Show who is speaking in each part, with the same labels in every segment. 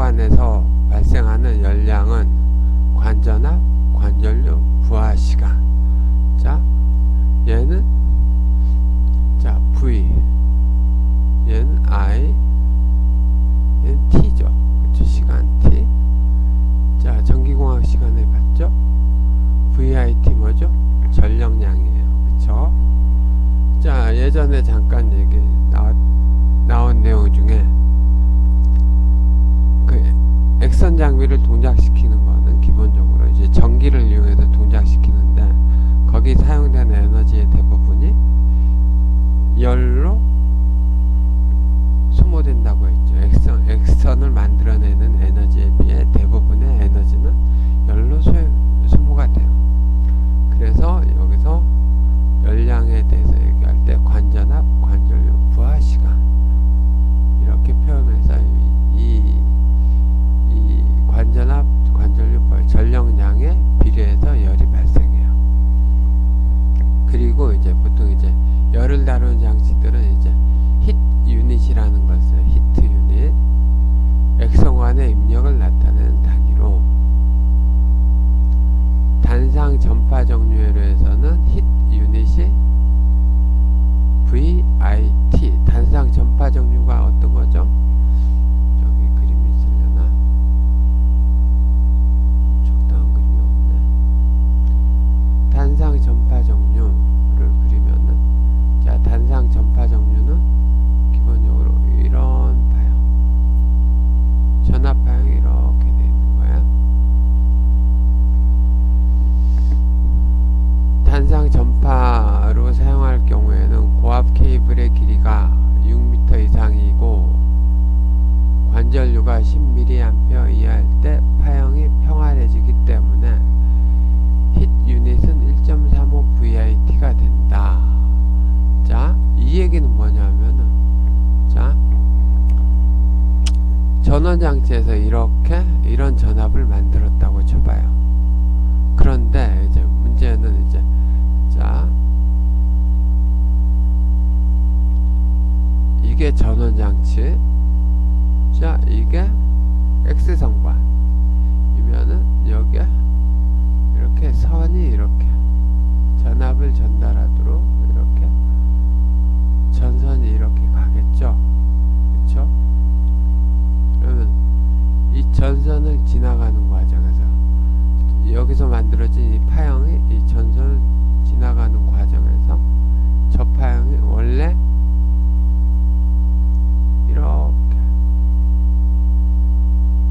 Speaker 1: 관에서 발생하는 열량은 관전압, 관전류, 부하 시간. 자, 얘는 자 V, 얘는 I, 얘는 T죠. 그쵸? 시간 T. 자, 전기공학 시간에 봤죠? VIT 뭐죠? 전력량이에요. 그쵸? 자, 예전에 잠깐 얘기 나온 내용 중에 그 액선 장비를 동작시키는 거는 기본적으로 이제 전기를 이용해서 동작시키는데 거기 사용되는 에너지의 대부분이 열로 소모된다고 했죠. 액선을 만들어내는 에너지에 비해 대부분의 에너지는 열로 소모가 돼요. 그래서 여기서 열량에 대해서 얘기할 때 관전압, 관전류, 부하 시간 이렇게 표현해서 이 관전압, 관전류, 부하 전력량에 비례해서 열이 발생해요. 그리고 이제 보통 이제 열을 다루는 장치들은 이제 히트 유닛이라는 걸 써요. 히트 유닛. 액성관의 입력을 나타내는 단위로 단상 전파 정류회로에서는 히트 유닛이 VIT. 단상 전파 정류가 어떤 거죠? 저기 그림이 있으려나? 적당한 그림이 없네. 단상 전파 정류를 그리면은, 자, 단상 전파 정류는 기본적으로 이런 파형, 전압 파형이 이렇게 돼 있는 거야. 단상 전파로 사용할 경우에는 고압 케이블의 길이가 6m 이상이고 관전류가 10mA 이하일 때 파형이 평활해지기 때문에 히트 유닛은 1.35 VIT가 된다. 자, 이 얘기는 뭐냐면은, 자, 전원장치에서 이런 전압을 만들었다고 쳐봐요. 그런데 이제 문제는 이제, 자, 이게 전원장치, 자, 이게 X성관이면은 여기에 이렇게 선이 이렇게 전압을 전달하도록 이렇게 전선이 이렇게 가겠죠. 그쵸? 그러면 이 전선을 지나가는 과정에서 여기서 만들어진 이 파형이 이 전선을 지나가는 과정에서 저 파형이 원래 이렇게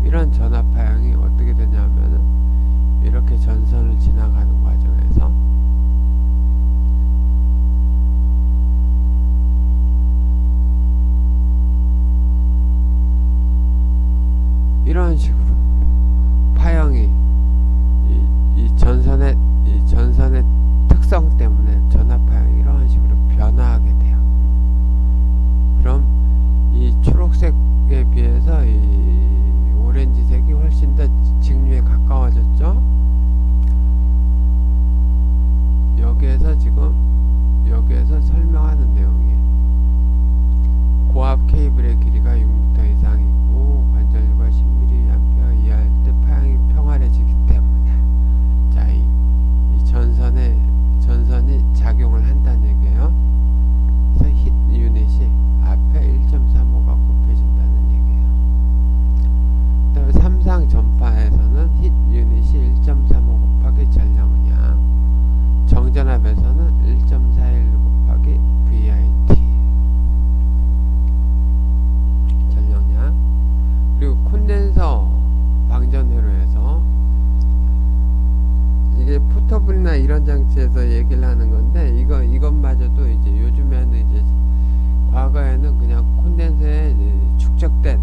Speaker 1: 이런 전압 파형이 어떻게 되냐면은 이렇게 전선을 지나가는 과정에서 이런 식으로 파형이 이 전선의 특성 때문에 전압 파형이 이런 식으로 변화하게 돼요. 그럼 이 초록색에 비해서 이 오렌지색이 훨씬 더 직류에 가까워졌죠. 여기에서 설명하는 내용이에요. 고압 케이블의 길이가 6m 이상이고 관전류가 10mA 이하일 때 파형이 평활해지기 때문에, 자, 이 전선이 작용을 한다는 얘기예요. 그래서 히트 유닛이 앞에 1.35가 곱해진다는 얘기예요. 그다음에 삼상 전파에서는 히트 유닛이 1.35 곱하기 전력량, 정전압에서는 1.41 곱하기 VIT 전력량. 그리고 콘덴서 방전회로에서 이게 포터블이나 이런 장치에서 얘기를 하는 건데, 이것마저도 이제 요즘에는 이제 과거에는 그냥 콘덴서에 축적된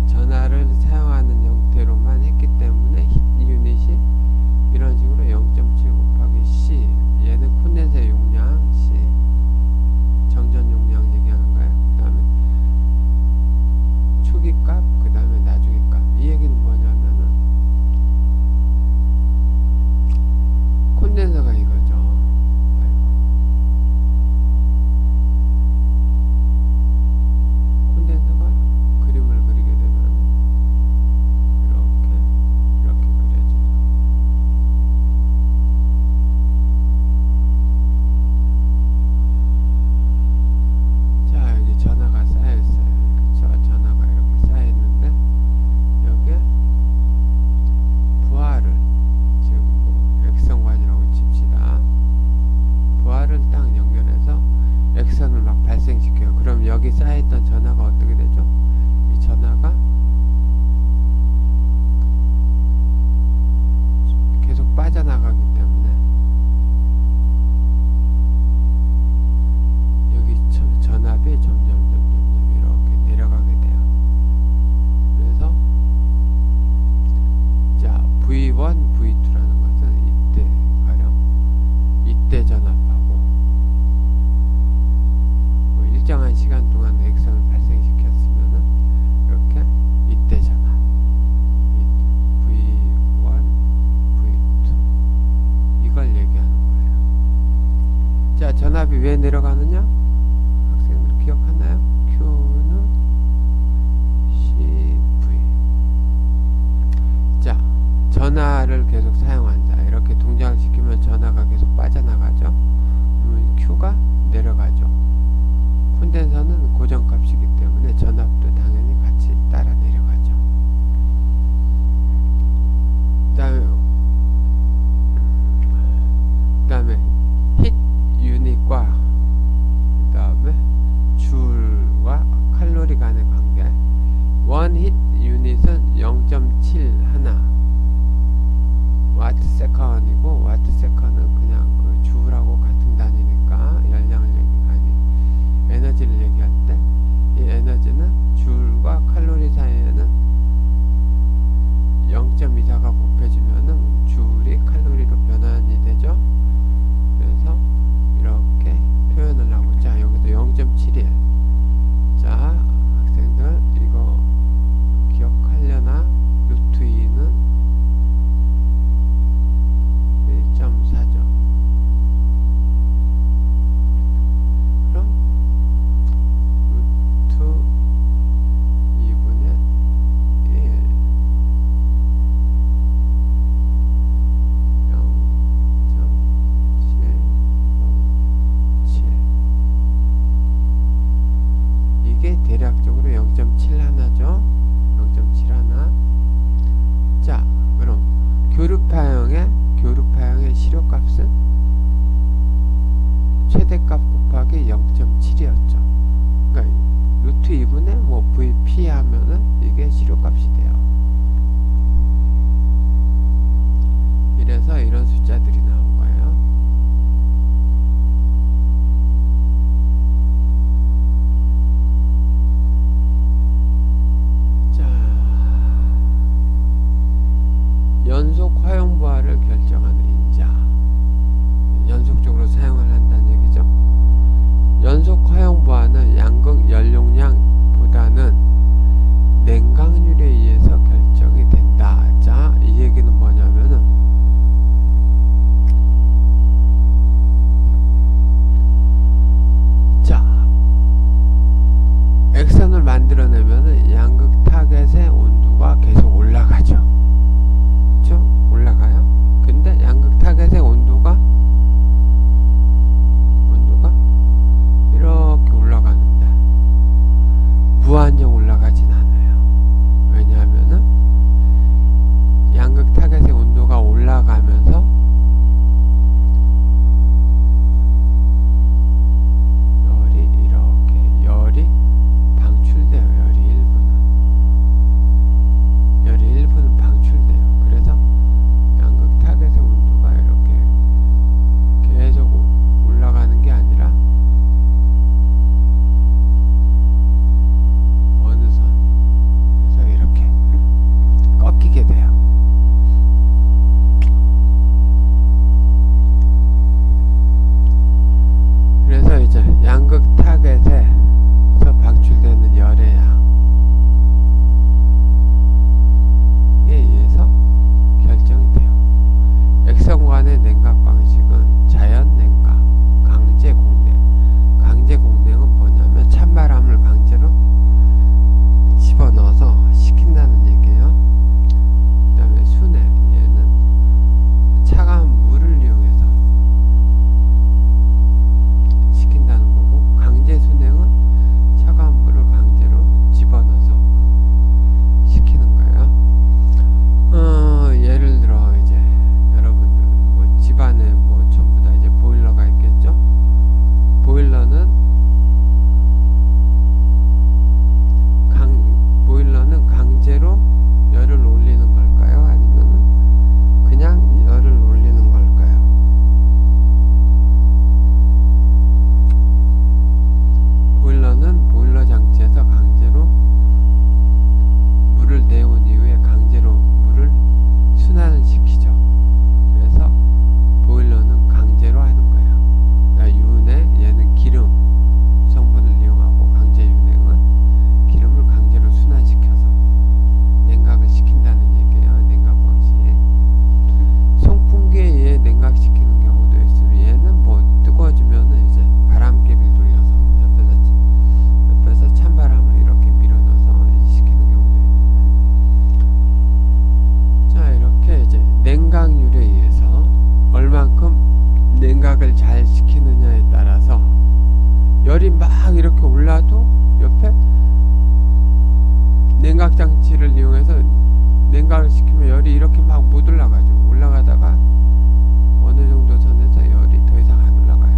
Speaker 1: 전하를 사용하는 형태로만 했기 때문에 히트 유닛이 이런 식으로 0.7 곱하기 C, 얘는 콘덴서의 용량 C, 정전 용량 얘기하는 거예요. 그 다음에 초기 값, 그 다음에 나중에 값. 이 얘기는 뭐냐면은 콘덴서가 이거죠. 콘덴서가 그림을 내려가느냐? 학생들 기억하나요? Q는 CV. 자, 전하를 계속 사용한다. 이렇게 동작을 시키면 전하가 계속 빠져나가죠. Q가 내려가죠. 콘덴서는 고정값이기 때문에 전압도 당연히 같이 따라 내려가죠. 그 다음에 힛 유닛과 그 다음에 줄과 칼로리 간의 관계. 원 힛 유닛은 0.71 와트 세컨이고, 와트 세컨은 그냥 그 줄하고 같은 단위니까 열량을 에너지를 얘기할 때 이 에너지는 줄과 칼로리 사이에는 0.24가 곱해지면은 줄이 칼로리로 변환이 되죠. 그래서 이렇게 표현을 하고, 자 여기도 0.71. 자 학생들 이거 기억하려나? 루트 2는 1.4죠. 그럼 루트 2분의 1 0.707. 이게 대략적으로 0.71죠. 0.71. 자 그럼 교류파형의 시료값은 최대값 곱하기 0.7이었죠. 그러니까 루트 2분의 뭐 VP 하면은 이게 시료값이 돼요. 이래서 이런 숫자들이 나온 거예요. 자, 연속 화용부하를 결정하는 인자. 연속적으로 사용을 한다는 얘기죠. 연속 화용부하는 양극 연용량보다는 장치를 이용해서 냉각을 시키면 열이 이렇게 막 못 올라가죠. 올라가다가 어느 정도 선에서 열이 더 이상 안 올라가요.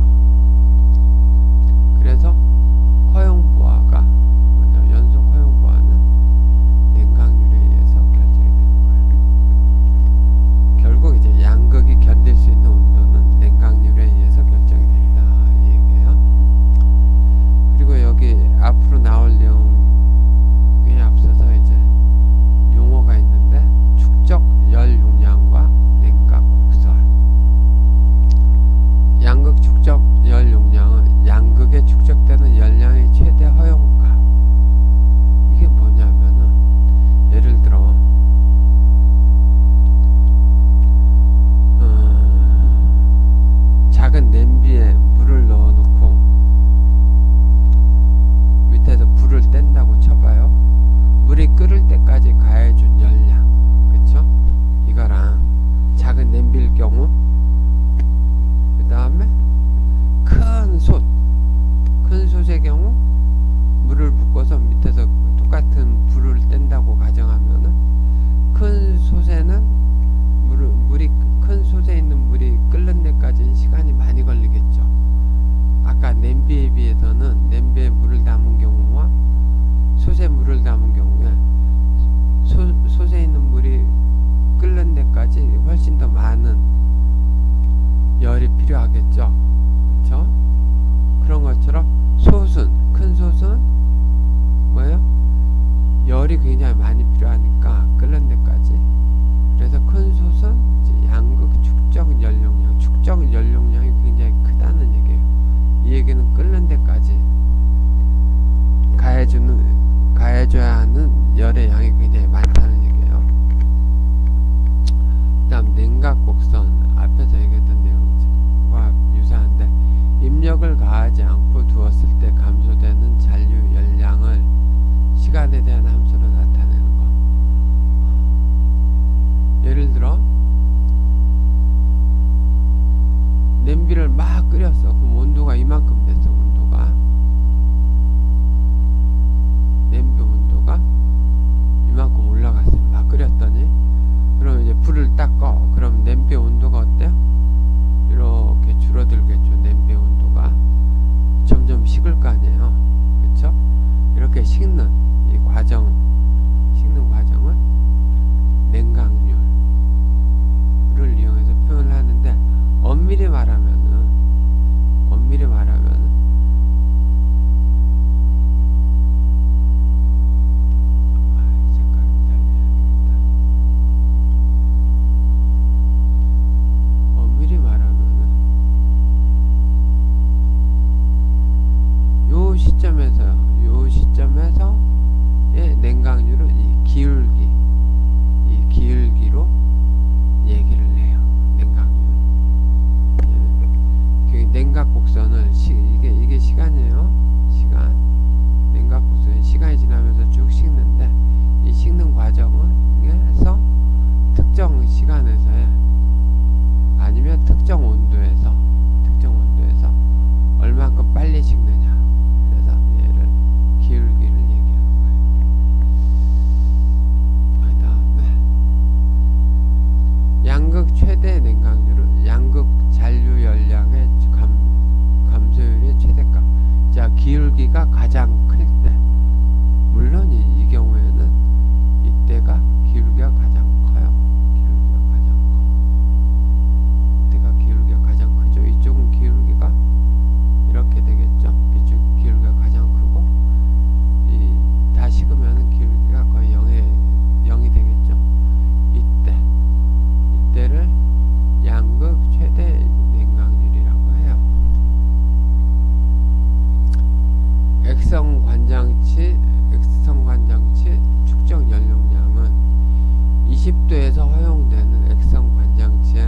Speaker 1: 그래서 허용부하가 뭐냐면 연속 허용부하는 냉각률에 의해서 결정이 되는 거예요. 결국 이제 양극이 견딜 수 있는 온도는 냉각률에 의해서 결정이 된다 이 얘기예요. 그리고 여기 앞으로 나올 내용에 앞서서 이제 용어가 있는데 축적 열 용량과 냉각 곡선. 양극 축적 열 용량은 양극에 축적되는 열량의 최대 허용값. 이게 뭐냐면은 예를 들어 작은 냄비에 물을 넣어놓고 밑에서 불을 뗀다고 쳐봐요. 물이 끓을 때까지 가해준 열량, 그쵸? 이거랑 작은 냄비일 경우, 그 다음에 큰 솥의 경우 물을 붓고서 밑에서 똑같은 불을 뗀다고 가정하면은 큰 솥에는 큰 솥에 있는 물이 끓는 데까지는 시간이 많이 걸리겠죠. 아까 냄비에 비해서는 냄비에 물을 담은 경우와 솥에 물을 담은 경우에 솥에 있는 물이 끓는 데까지 훨씬 더 많은 열이 필요하겠죠. 그렇죠? 그런 것처럼 큰 솥은 뭐예요? 열이 굉장히 많이 필요하니까 끓는 데까지. 그래서 큰 솥은 이제 양극 축적 연용량이 굉장히 크다는 얘기예요. 이 얘기는 끓는 데까지 가해줘야 하는 열의 양이 굉장히 많다는 얘기예요. 그 다음 냉각 곡선, 앞에서 얘기했던 내용과 유사한데 입력을 가하지 않고 두었을 때 감소되는 잔류 열량을 시간에 대한 함수로 나타내는 거. 예를 들어 냄비를 막 끓였어. 그럼 온도가 이만큼 됐어. 냄비 온도가 이만큼 올라갔어요. 막 끓였더니 그럼 이제 불을 딱 꺼. 그럼 냄비 온도가 어때요? 이렇게 줄어들겠죠. 냄비 온도가 점점 식을 거 아니에요. 그쵸? 이렇게 식는 과정을 냉각률을 이용해서 표현을 하는데 엄밀히 말하면은 요 시점에서의 냉각률은 이 기울기로 얘기를 해요. 냉각 곡선을 이게 시간이에요. 냉각 곡선이 시간이 지나면서 쭉 식는데 이 식는 과정에서 특정 시간에서의 아니면 특정 온도에서 얼만큼 빨리 식느냐. 그래서 얘를 기울기를 얘기하는 거예요. 그 다음에 양극 최대 냉각률은 양극 잔류 열량의 감소율의 최대값. 자, 기울기가 가장 클 때, 물론 이 경우에는 이때가 기울기가 가장 커요. 이때가 기울기가 가장 크죠. 이쪽은 기울기가 이렇게 되겠죠. 이쪽 기울기가 가장 크고 다 식으면 기울기가 거의 0이 되겠죠. 이때를 양극 최대 냉각률이라고 해요. 액성 관장치 축적 연용량은 20도에서 허용되는 액성 관장치에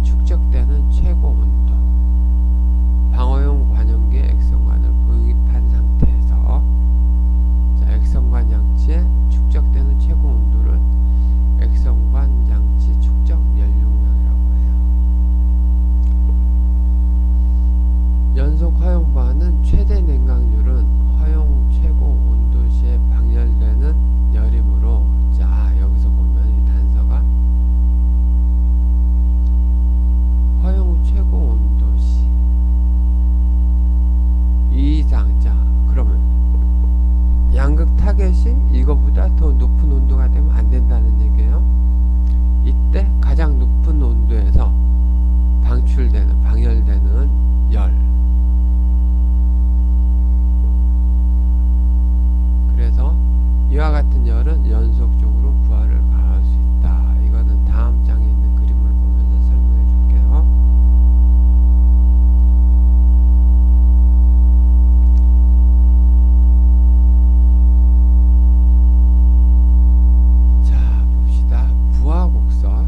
Speaker 1: 축적되는 최고 온도, 방어용 관용기 액성관을 도입한 상태에서 액성관 장치에 축적되는 최고 온도를 액성관 장치 축적 연용량이라고 해요. 연속 허용부하는 최대 냉각률은 허용 최고 온도 시에 방열되는 열의 같은 열은 연속적으로 부하를 가할 수 있다. 이거는 다음 장에 있는 그림을 보면서 설명해 줄게요. 자, 봅시다. 부하 곡선.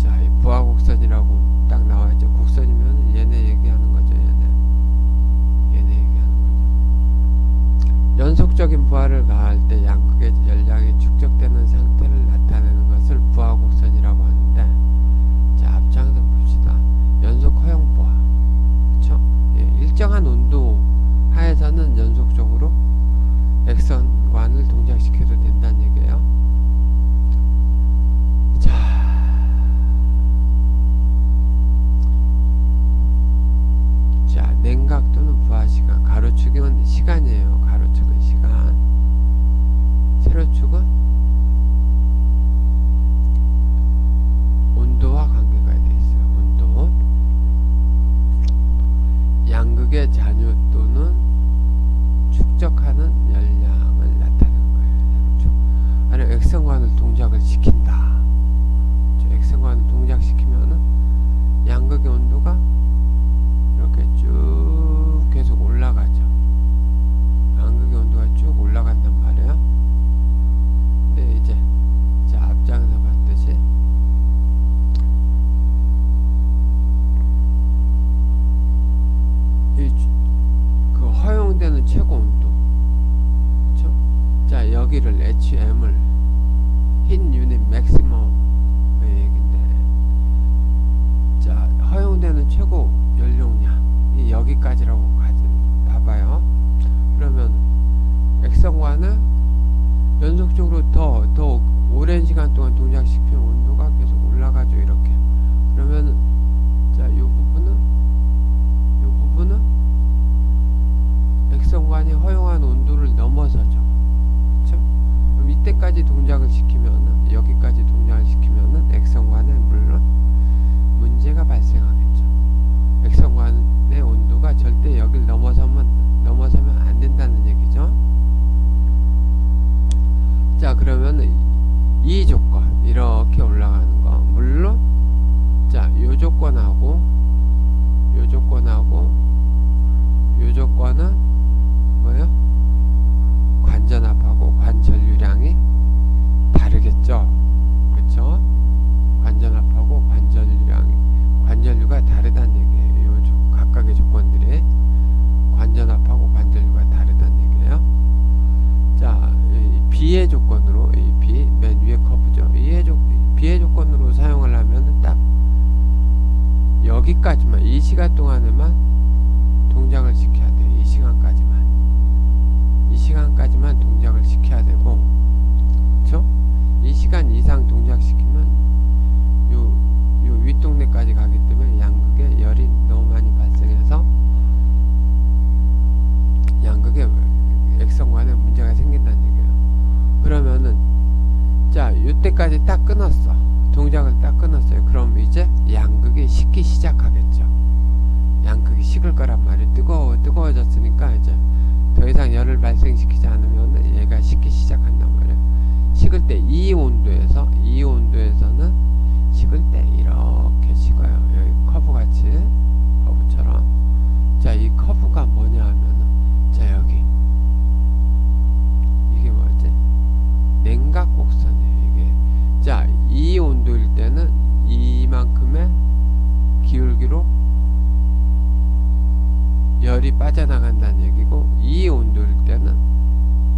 Speaker 1: 자, 이 부하 곡선이라고 딱 나와있죠. 곡선이면 얘네 얘기하는 거죠. 얘네 얘기하는 거죠. 연속적인 부하를 가할 때 양극의 열량이 축적되는 상태를 나타내는 것을 부하 곡선이라고 하는데, 자, 앞장에서 봅시다. 연속 허용 부하. 그쵸? 예, 일정한 온도 하에서는 연속적으로 액선관을 동작시켜도 된다는 얘기예요. 자, 냉각 또는 부하 시간. 가로축은 시간이에요. 가로축은 시간. 세로축은 온도와 관계가 되어 있어요. 온도. 양극의 잔유 또는 축적하는 열량을 나타내는 거예요. 세로축. 아니, 액선관을 동작을 시킨다. 액선관을 동작시키면은 양극의 온도가 이렇게 쭉 계속 올라가죠. 양극의 온도가 쭉 올라간단 말이에요. 근데 이제 자, 앞장에서 봤듯이 그 허용되는 최고 온도, 그쵸? 자, 여기를 HM을 흰 유닛 맥시멈의 얘긴데, 자, 허용되는 최고 연료량이 여기까지라고 봐봐요. 그러면 액선관을 연속적으로 더 오랜 시간 동안 동작시키면 온도가 계속 올라가죠. 이렇게. 그러면 자, 요 부분은 액선관이 허용한 온도를 넘어서죠. 그쵸? 그럼 이때까지 동작을 시키면은, 여기까지 동작을 시키면은 액선관에 물론 문제가 발생하겠죠. 액선관의 온도가 절대 여길 넘어서면 안 된다는 얘기죠. 자, 그러면 이 조건, 이렇게 올라가는 거, 물론 자, 요 조건하고 요 조건은 뭐예요? 관전압하고 관전류량이 다르겠죠. 그쵸? 관전압하고 관전류가 다르다는 얘기예요. 요 각각의 조건들이 관전압하고 관전류가 다르다는 얘기예요. 자, B의 조건으로, 이 B 맨 위에 커브죠. B의 조건으로 사용을 하면 딱 여기까지만, 이 시간 동안에만 동작을 시켜야 돼요. 이 시간까지만 동작을 시켜야 되고, 그쵸? 이 시간 이상 동작시키면 요 윗동네까지 가기 때문에 양극에 열이 너무 많이 발생해서 양극의 액선관에 문제가 생긴다는 얘기예요. 그러면은 자, 요때까지 딱 끊었어. 동작을 딱 끊었어요. 그럼 이제 양극이 식기 시작하겠죠. 양극이 식을 거란 말이에요. 뜨거워졌으니까 이제 더 이상 열을 발생시키지 않으면 얘가 식기 시작한단 말이에요. 식을 때 이 온도에서는 식을 때 이렇게 식어요. 여기 커브처럼. 자, 이 커브가 뭐냐 하면은, 자, 여기 이게 뭐지? 냉각 곡선이에요. 이게 자, 이 온도일 때는 이만큼의 기울기로 열이 빠져나간다는 얘기고, 이 온도일 때는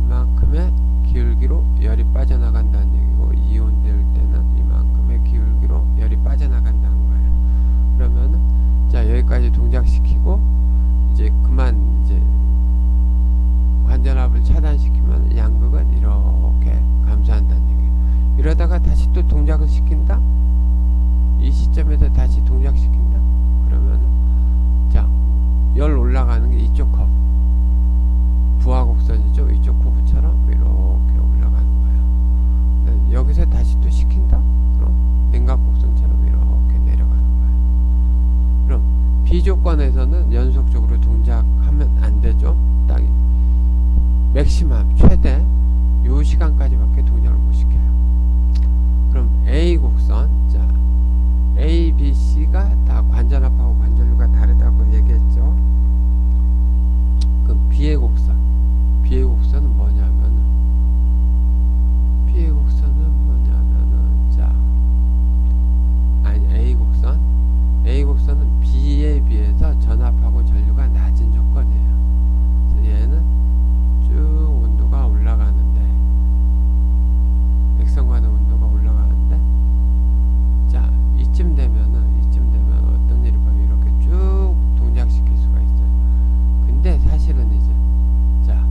Speaker 1: 이만큼의 기울기로 열이 빠져나간다는 얘기고, 이 온도일 때는 이만큼의 기울기로 열이 빠져나간다는 거예요. 그러면은 자, 여기까지 동작시키고 이제 그만, 이제 관전압을 차단시키면 양극은 이렇게 감소한다는 얘기예요. 이러다가 다시 또 동작을 시킨다? 이 시점에서 다시 동작시킨다? 그러면은 자, 열 올라가는 게 이쪽 커브, 부하 곡선이죠. 이쪽 커브처럼 이렇게 올라가는 거예요. 여기서 다시 또 시킨다? 그럼 냉각 곡선처럼 이렇게 내려가는 거예요. 그럼 B 조건에서는 연속적으로 동작하면 안 되죠. 딱 맥시멈 최대 요 시간까지밖에 동작을 못 시켜요. 그럼 A 곡선, 자 A, B, C가 다 관전압하고 관전류가 다르다고 얘기했죠. 그럼 B의 곡선, B의 곡선은 뭐냐면은 B의 곡선은 뭐냐면은 자 아니 A 곡선, A 곡선은 B에 비해서 전압하고 전류가 낮은 조건이에요. 그래서 얘는 쭉 온도가 올라가는데, 액선과는 온도가 올라가는데, 자 이쯤 되면 어떤 일이 벌어요? 이렇게 쭉 동작시킬 수가 있어요. 근데 사실은 이제 자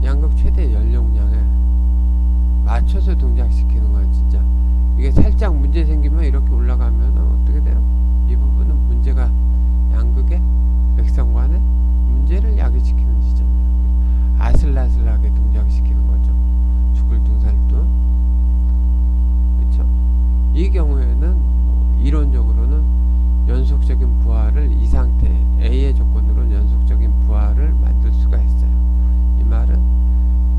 Speaker 1: 양극 최대 연용량에 맞춰서 동작시키는 건 진짜 이게 살짝 문제 생기면 이렇게 올라가면 어떻게 돼요? 이 부분은 문제가 양극의 액선관의 문제를 야기시키는 지점이에요. 아슬아슬하게 동작시키는 거죠. 죽을둥살둥. 그렇죠? 이 경우에는 뭐 이론적으로는 연속적인 부하를 이 상태 A의 조건으로는 연속적인 부하를 만들 수가 있어요. 이 말은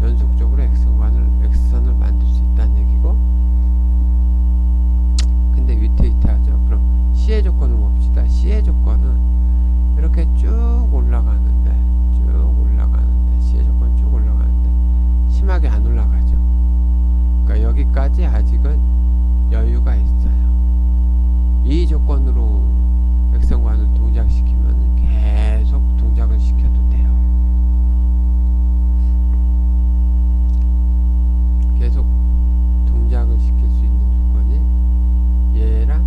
Speaker 1: 연속적으로 액선을 만들 수 있다는 얘기고, 근데 위태위태하죠. 그럼 C의 조건을 봅시다. C의 조건은 이렇게 쭉 올라가는데 C의 조건 쭉 올라가는데 심하게 안 올라가죠. 그러니까 여기까지 아직은 여유가 있어요. 이 조건으로 액선관을 동작시키면 계속 동작을 시켜도 돼요. 계속 동작을 시킬 수 있는 조건이 얘랑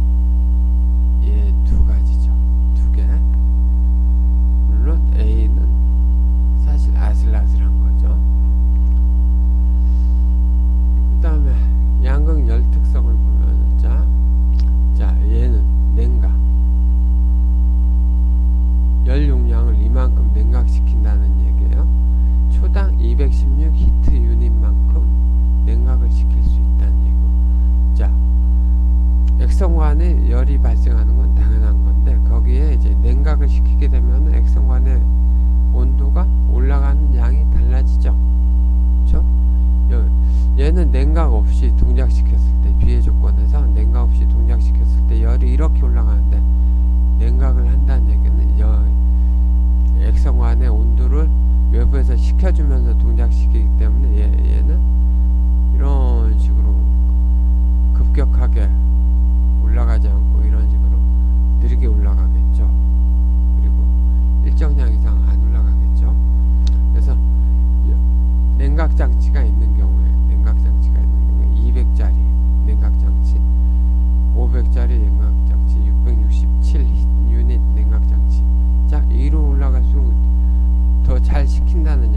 Speaker 1: 얘 두 가지죠. 두 개. 물론 A는 사실 아슬아슬한 거죠. 그 다음에 양극 열 특성을 보면 자 얘는 냉각, 열 용량을 이만큼 냉각시킨다는 얘기예요. 초당 216 히트 유닛만큼 냉각을 시킬 수 있다는 얘기고, 자 액선관에 열이 발생하는 건 당연한 건데, 거기에 이제 냉각을 시키게 되면 액선관의 온도가 올라가는 양이 달라지죠. 그렇죠? 얘는 냉각 없이 동작시켰을 때, B의 조건에서 냉각 없이 동작시켰을 때 열이 이렇게 올라가는데, 냉각을 한다는 얘기는 액선관의 온도를 외부에서 식혀주면서 동작시키기 때문에 얘는 이런 식으로 급격하게 올라가지 않고 이런 식으로 느리게 올라가겠죠. 그리고 일정량 이상 안 올라가겠죠. 그래서 냉각장치가 있는 경우에 200짜리 냉각장치, 500짜리 냉각장치, 667 유닛 냉각장치, 자 위로 올라갈수록 더 잘 식힌다는